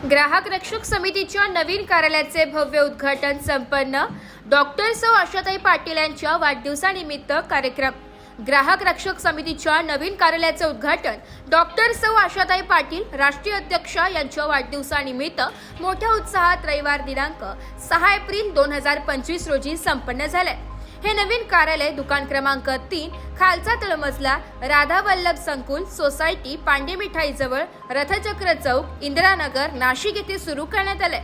ग्राहक रक्षक समितीच्या नवीन कार्यालयाचे भव्य उद्घाटन संपन्न. डॉक्टर सौ आशाताई पाटील यांच्या वाढदिवसानिमित्त कार्यक्रम. ग्राहक रक्षक समितीच्या नवीन कार्यालयाचे उद्घाटन डॉक्टर सौ आशाताई पाटील राष्ट्रीय अध्यक्षा यांच्या वाढदिवसानिमित्त मोठ्या उत्साहात रविवार दिनांक 6 एप्रिल 2025 रोजी संपन्न झाले. हे नवीन कार्यालय दुकान क्रमांक 3 खालचा तळमजला राधा वल्लभ संकुल सोसायटी पांडे मिठाई जवळ रथचक्र चौक इंदिरानगर नाशिक येथे सुरू करण्यात आले.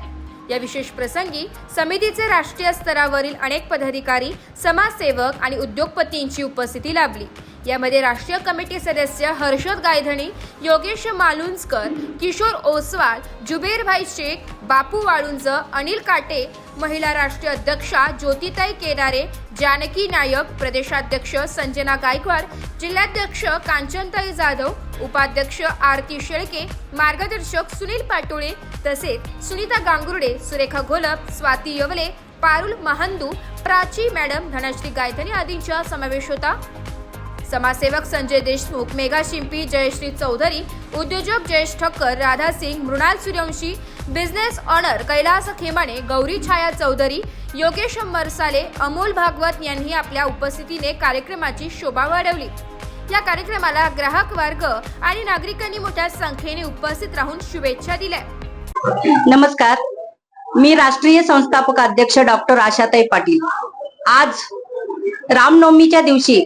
या विशेष प्रसंगी समितीचे राष्ट्रीय स्तरावरील अनेक पदाधिकारी, समाजसेवक आणि उद्योगपतींची उपस्थिती लाभली. यामध्ये राष्ट्रीय कमिटी सदस्य हर्षद गायधणी, योगेश मालुंजकर, किशोर ओसवाल, जुबेरभाई शेख, बापू वाळुंज, अनिल काटे, महिला राष्ट्रीय अध्यक्षा ज्योतिताई केदारे, जानकी नायक, प्रदेशाध्यक्ष संजना गायकवाड, जिल्हाध्यक्ष कांचनताई जाधव, उपाध्यक्ष आरती शेळके, मार्गदर्शक सुनील पाटोळे तसेच सुनीता गांगुर्डे, सुरेखा घोलप, स्वाती यवले, पारुल महांदू, प्राची मॅडम, धनश्री गायधनी आदींचा समावेश होता. समाजसेवक संजय देशमुख, मेघा शिंपी, जयश्री चौधरी, उद्योजक जयेश ठक्कर, राधा सिंग, मृणाल सूर्यवंशी, बिझनेस ऑनर कैलास खेमाणे, गौरी छाया चौधरी, योगेश मरसाले, अमोल भागवत यांनी आपल्या उपस्थितीने कार्यक्रमाची शोभा वाढवली. या कार्यक्रमाला ग्राहक वर्ग आणि नागरिकांनी मोठ्या संख्येने उपस्थित राहून शुभेच्छा दिल्या. नमस्कार, मी राष्ट्रीय संस्थापक अध्यक्ष डॉक्टर आशाताई पाटील. आज रामनवमीच्या दिवशी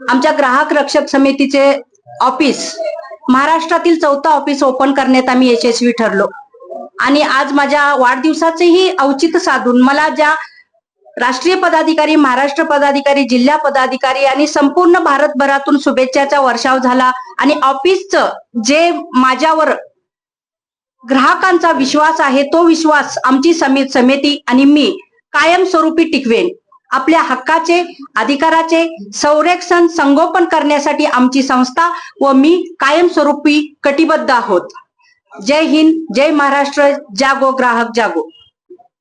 आमच्या ग्राहक रक्षक समितीचे ऑफिस, महाराष्ट्रातील 4थं ऑफिस ओपन करण्यात आम्ही यशस्वी ठरलो. आणि आज माझ्या वाढदिवसाचेही औचित्य साधून मला ज्या राष्ट्रीय पदाधिकारी, महाराष्ट्र पदाधिकारी, जिल्हा पदाधिकारी आणि संपूर्ण भारतभरातून शुभेच्छाचा वर्षाव झाला. आणि ऑफिसचं जे माझ्यावर ग्राहकांचा विश्वास आहे, तो विश्वास आमची समिती आणि मी कायमस्वरूपी टिकवेन. आपल्या हक्काचे, अधिकाराचे संरक्षण, संगोपन करण्यासाठी आमची संस्था व मी कायमस्वरूपी कटिबद्ध आहोत. जय हिंद, जय महाराष्ट्र, जागो ग्राहक जागो.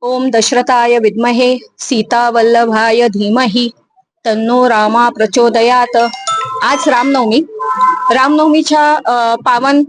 ओम दशरथाय विद्महे सीता वल्लभाय धीमहि तन्नो रामा प्रचोदयात. आज रामनवमीच्या पावन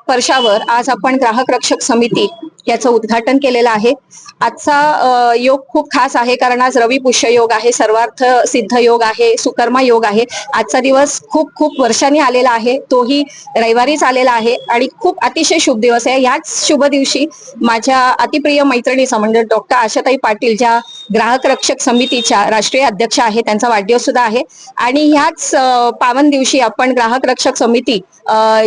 वर्षावर आज आपण ग्राहक रक्षक समिती याचं उद्घाटन केलेलं आहे. आजचा योग खूप खास आहे, कारण आज रवी पुष्य योग आहे, सर्वार्थ सिद्ध योग आहे, सुकर्मा योग आहे. आजचा दिवस खूप खूप वर्षांनी आलेला आहे, तोही रविवारीच आलेला आहे आणि खूप अतिशय शुभ दिवस आहे. याच शुभ दिवशी माझ्या अतिप्रिय मैत्रिणीचा म्हणजे डॉक्टर आशाताई पाटील, ज्या ग्राहक रक्षक समितीच्या राष्ट्रीय अध्यक्ष आहे, त्यांचा वाढदिवस सुद्धा आहे. आणि ह्याच पावन दिवशी आपण ग्राहक रक्षक समिती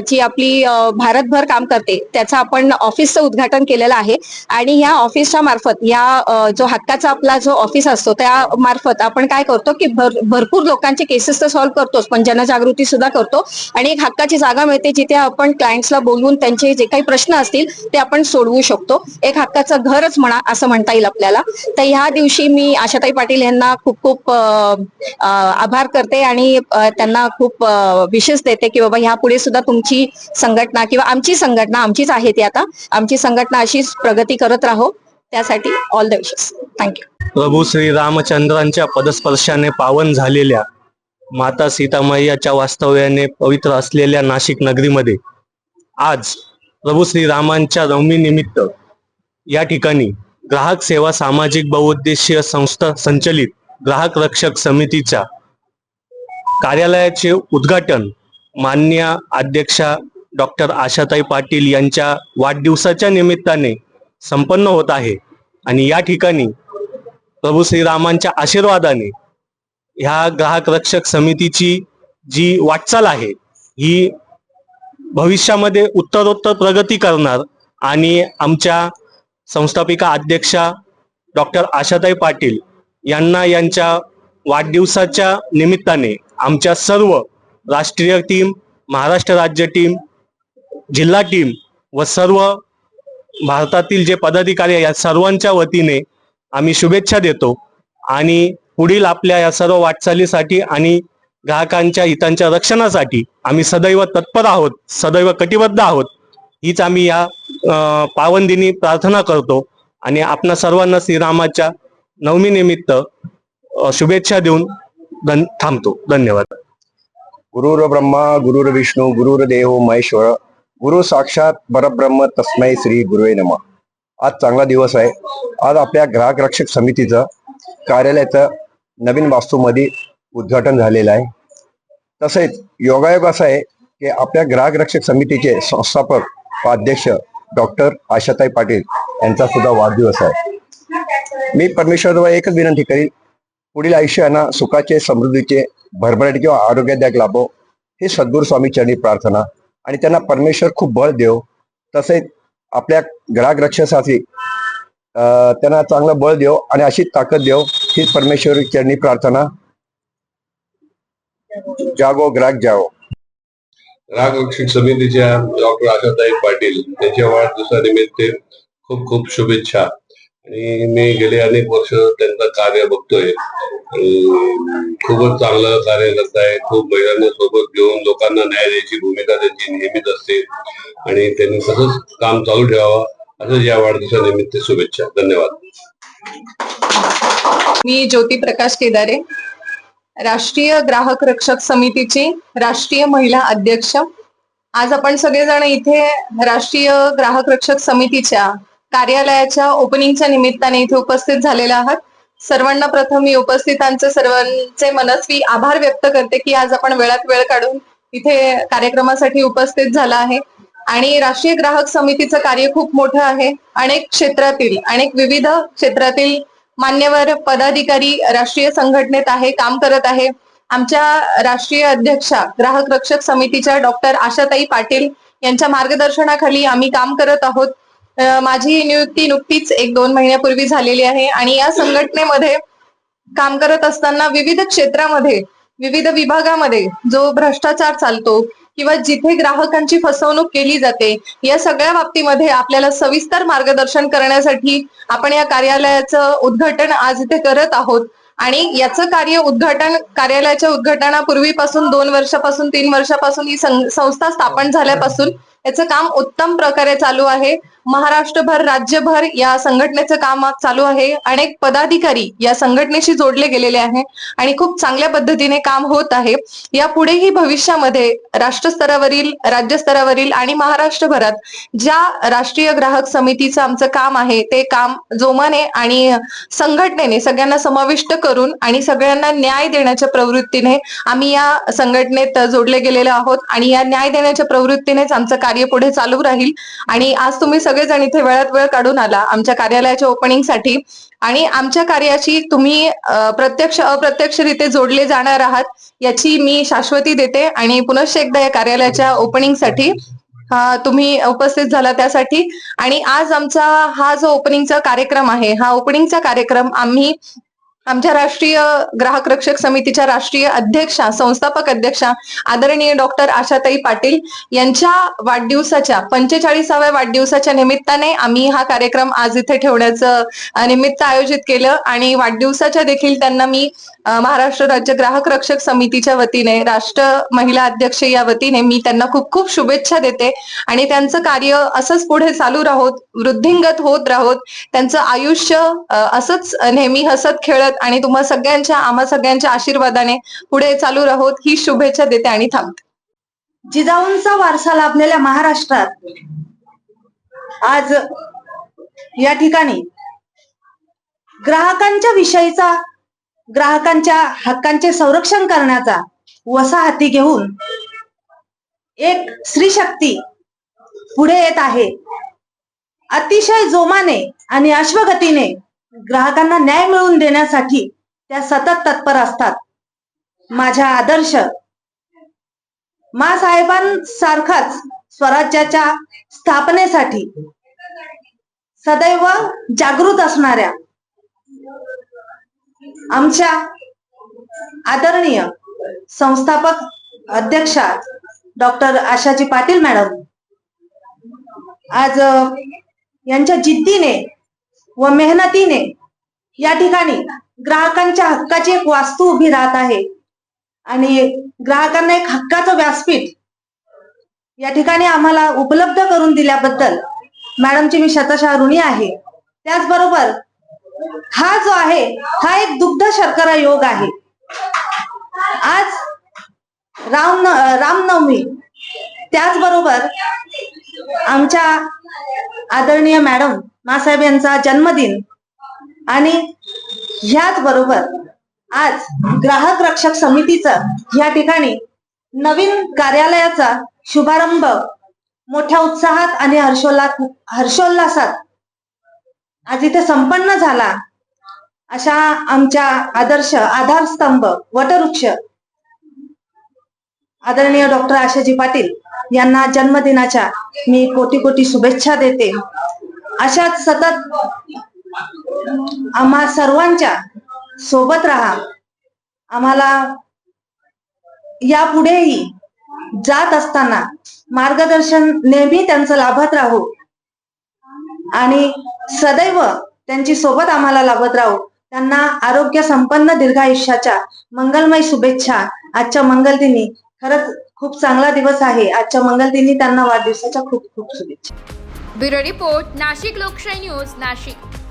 जी आपली भारतभर काम करते त्याचा आपण ऑफिसचं उद्घाटन केलेलं आहे. आणि ह्या ऑफिसच्या मार्फत, या जो हक्काचा आपला जो ऑफिस असतो त्या मार्फत आपण काय करतो की भरपूर लोकांचे केसेस तर सॉल्व्ह करतोच, पण जनजागृती सुद्धा करतो. आणि एक हक्काची जागा मिळते जिथे आपण क्लायंट्सला बोलवून त्यांचे जे काही प्रश्न असतील ते आपण सोडवू शकतो. एक हक्काचं घरच म्हणा असं म्हणता येईल आपल्याला. तर ह्या दिवशी मी आशाताई पाटील यांना खूप खूप आभार करते आणि त्यांना खूप विशेष देते की बाबा ह्यापुढे सुद्धा तुमची संघटना किंवा आमची संघटना, आमचीच आहे ती आता, आमची संघटना अशीच प्रगती करत राहो, त्यासाठी ऑल द विशेस. थँक्यू. प्रभू श्री रामचंद्रांच्या पदस्पर्शाने पावन झालेल्या माता सीतामय्याच्या वास्तव्याने पवित्र असलेल्या नाशिक नगरीमध्ये आज प्रभू श्री रामांच्या नवमी निमित्त या ठिकाणी ग्राहक सेवा सामाजिक बहुउद्देशीय संस्था संचलित ग्राहक रक्षक समितीच्या कार्यालयाचे उद्घाटन माननीय अध्यक्षा डॉक्टर आशाताई पाटील यांच्या वाढदिवसाच्या निमित्ताने संपन्न होत आहे. आणि या ठिकाणी प्रभू श्रीरामांच्या आशीर्वादाने ह्या ग्राहक रक्षक समितीची जी वाटचाल आहे ही भविष्यामध्ये उत्तरोत्तर प्रगती करणार. आणि आमच्या संस्थापिका अध्यक्षा डॉक्टर आशाताई पाटील यांना यांच्या वाढदिवसाच्या निमित्ताने आमच्या सर्व राष्ट्रीय टीम, महाराष्ट्र राज्य टीम, जिल्हा टीम व सर्व भारतातील जे पदाधिकारी या सर्वांच्या वतीने आम्ही शुभेच्छा देतो. आणि पुढील आपल्या या सर्व वाटचालीसाठी आणि ग्राहकांच्या हितांच्या रक्षणासाठी आम्ही सदैव तत्पर आहोत, सदैव कटिबद्ध आहोत, हीच आम्ही या पावन दिनी प्रार्थना करतो. आणि आपणा सर्वांना श्रीरामाच्या नवमी निमित्त शुभेच्छा देऊन थांबतो. धन्यवाद. गुरुर्ब्रह्मा गुरुर्विष्णू गुरुर्देव महेश्वर गुरु साक्षात परब्रह्म तस्मै श्री गुरुवे नमः. आज चांगला दिवस आहे. आज आपल्या ग्राहक रक्षक समितीचं कार्यालयाचं नवीन वास्तूमध्ये उद्घाटन झालेलं आहे. तसेच योगायोग असा आहे की आपल्या ग्राहक रक्षक समितीचे संस्थापक व अध्यक्ष डॉक्टर आशाताई पाटील यांचा सुद्धा वाढदिवस आहे. मी परमेश्वराजवळ एकच विनंती करीन, पुढील आयुष्याना सुखाचे, समृद्धीचे, भरभराट किंवा आरोग्यदायक लाभो हे सद्गुरू स्वामी चरणी प्रार्थना. आणि त्यांना परमेश्वर खूप बळ देव. तसेच आपल्या ग्राहक रक्षणासाठी त्यांना चांगलं बळ देव आणि अशी ताकद देव ही परमेश्वर चरणी प्रार्थना. जागो ग्राहक जाओ. ग्राहक रक्षक समितीच्या डॉक्टर आशाताई पाटील त्यांच्या वाढदिवसानिमित्त खूप खूप शुभेच्छा. आणि मी गेले अनेक वर्ष त्यांचं कार्य बघतोय. खूपच चांगलं कार्य करत आहे. खूप महिलांना सोबत घेऊन लोकांना न्याय द्यायची भूमिका त्यांची नेहमीच असते आणि त्यांनी तसंच काम चालू ठेवावं असंच या वाढदिवसानिमित्त शुभेच्छा. धन्यवाद. मी ज्योती प्रकाश केदारे, राष्ट्रीय ग्राहक रक्षक समितीची राष्ट्रीय महिला अध्यक्ष. आज आपण सगळेजण इथे राष्ट्रीय ग्राहक रक्षक समितीच्या कार्यालयाच्या ओपनिंगच्या निमित्ताने इथे उपस्थित झालेले आहात. सर्वांना प्रथम मी उपस्थितांचे सर्वांचे मनस्वी आभार व्यक्त करते की आज आपण वेळात वेळ काढून इथे कार्यक्रमासाठी उपस्थित झाला आहे. आणि राष्ट्रीय ग्राहक समितीचं कार्य खूप मोठं आहे. अनेक क्षेत्रातील, अनेक विविध क्षेत्रातील मान्यवर पदाधिकारी राष्ट्रीय संघटनेत आहे, काम करत आहे. आमच्या राष्ट्रीय अध्यक्षा ग्राहक रक्षक समितीच्या डॉक्टर आशाताई पाटील यांच्या मार्गदर्शनाखाली आम्ही काम करत आहोत. माझी नियुक्ती नुकतीच 1-2 महिन्यापूर्वी झालेली आहे आणि या संघटनेमध्ये काम करत असताना विविध क्षेत्रामध्ये, विविध विभागामध्ये जो भ्रष्टाचार चालतो किंवा जिथे ग्राहकांची फसवणूक केली जाते, या सगळ्या बाबतीमध्ये आपल्याला सविस्तर मार्गदर्शन करण्यासाठी आपण या कार्यालयाचं उद्घाटन आज इथे करत आहोत. आणि याचं कार्यालयाच्या उद्घाटनापूर्वीपासून 2 वर्षापासून 3 वर्षापासून ही संस्था स्थापन झाल्यापासून याचं काम उत्तम प्रकारे चालू आहे. महाराष्ट्रभर, राज्यभर या संघटनेचं काम चालू आहे. अनेक पदाधिकारी या संघटनेशी जोडले गेलेले आहे आणि खूप चांगल्या पद्धतीने काम होत आहे. यापुढेही भविष्यामध्ये राष्ट्रस्तरावरील, राज्यस्तरावरील आणि महाराष्ट्रभरात ज्या राष्ट्रीय ग्राहक समितीचं आमचं काम आहे ते काम जोमाने आणि संघटनेने सगळ्यांना समाविष्ट करून आणि सगळ्यांना न्याय देण्याच्या प्रवृत्तीने आम्ही या संघटनेत जोडले गेलेले आहोत. आणि या न्याय देण्याच्या प्रवृत्तीनेच आमचं कार्य पुढे चालू राहील. आणि आज तुम्ही सगळेजण इथे वेळात वेळ काढून आला आमच्या कार्यालयाच्या ओपनिंगसाठी. आणि आमच्या कार्याशी तुम्ही प्रत्यक्ष अप्रत्यक्षरित्या जोडले जाणार आहात याची मी शाश्वती देते. आणि पुनश्च एकदा या कार्यालयाच्या ओपनिंगसाठी तुम्ही उपस्थित झाला त्यासाठी. आणि आज आमचा हा जो ओपनिंगचा कार्यक्रम आहे, हा ओपनिंगचा कार्यक्रम आम्ही आमच्या राष्ट्रीय ग्राहक रक्षक समितीच्या राष्ट्रीय अध्यक्षा, संस्थापक अध्यक्षा आदरणीय डॉक्टर आशाताई पाटील यांच्या वाढदिवसाच्या 45व्या वाढदिवसाच्या निमित्ताने आम्ही हा कार्यक्रम आज इथे ठेवण्याचं निमित्त आयोजित केलं. आणि वाढदिवसाच्या देखील त्यांना मी महाराष्ट्र राज्य ग्राहक रक्षक समितीच्या वतीने, राष्ट्र महिला अध्यक्ष या वतीने मी त्यांना खूप खूप शुभेच्छा देते. आणि त्यांचं कार्य असंच पुढे चालू राहोत, वृद्धिंगत होत राहोत. त्यांचं आयुष्य असंच नेहमी हसत खेळत आणि आम्हा सगळ्यांच्या आशीर्वादाने पुढे चालू राहोत ही शुभेच्छा देते आणि थांबते. जिजाऊंचा वारसा लाभलेल्या महाराष्ट्रात आज या ठिकाणी ग्राहकांच्या विषयीचा, ग्राहकांच्या हक्कांचे संरक्षण करण्याचा वसा हाती घेऊन एक स्त्री शक्ती पुढे येत आहे. अतिशय जोमाने आणि अश्वगतीने ग्राहकांना न्याय मिळवून देण्यासाठी त्या सतत तत्पर असतात. माझ्या आदर्श साहेबांसारखाच स्वराज्याच्या स्थापनेसाठी सदैव जागृत असणाऱ्या आमच्या आदरणीय संस्थापक अध्यक्षा डॉक्टर आशाजी पाटील मॅडम आज यांच्या जिद्दीने व मेहनतीने या ठिकाणी ग्राहकांच्या हक्काची एक वास्तू उभी राहत आहे. आणि ग्राहकांना एक हक्काचं व्यासपीठ या ठिकाणी आम्हाला उपलब्ध करून दिल्याबद्दल मॅडमची मी शतशः ऋणी आहे. त्याचबरोबर हा जो आहे हा एक दुग्ध शर्करा योग आहे. आज रामनवमी, त्याचबरोबर आमच्या आदरणीय मॅडम मासाहेब यांचा जन्मदिन आणि ह्याच बरोबर आज ग्राहक रक्षक समितीचं या ठिकाणी नवीन कार्यालयाचा शुभारंभ मोठ्या उत्साहात आणि हर्षोल्लासात आज इथे संपन्न झाला. अशा आमच्या आदर्श आधारस्तंभ वटवृक्ष आदरणीय डॉक्टर आशाजी पाटील यांना जन्मदिनाच्या मी कोटी कोटी शुभेच्छा देते. अशाच सतत आम्हा सर्वांच्या सोबत राहा. आम्हाला यापुढेही जात असताना मार्गदर्शन नेहमी त्यांचं लाभत राहू आणि सदैव त्यांची सोबत आम्हाला लाभत राहू. त्यांना आरोग्य संपन्न दीर्घायुष्याच्या मंगलमय शुभेच्छा. आजच्या मंगलदिनी खरंच खूप चांगला दिवस आहे. आजच्या मंगलदिनी त्यांना वाढदिवसाच्या खूप खूप शुभेच्छा. ब्युरो रिपोर्ट, नाशिक लोकशाही न्यूज, नाशिक.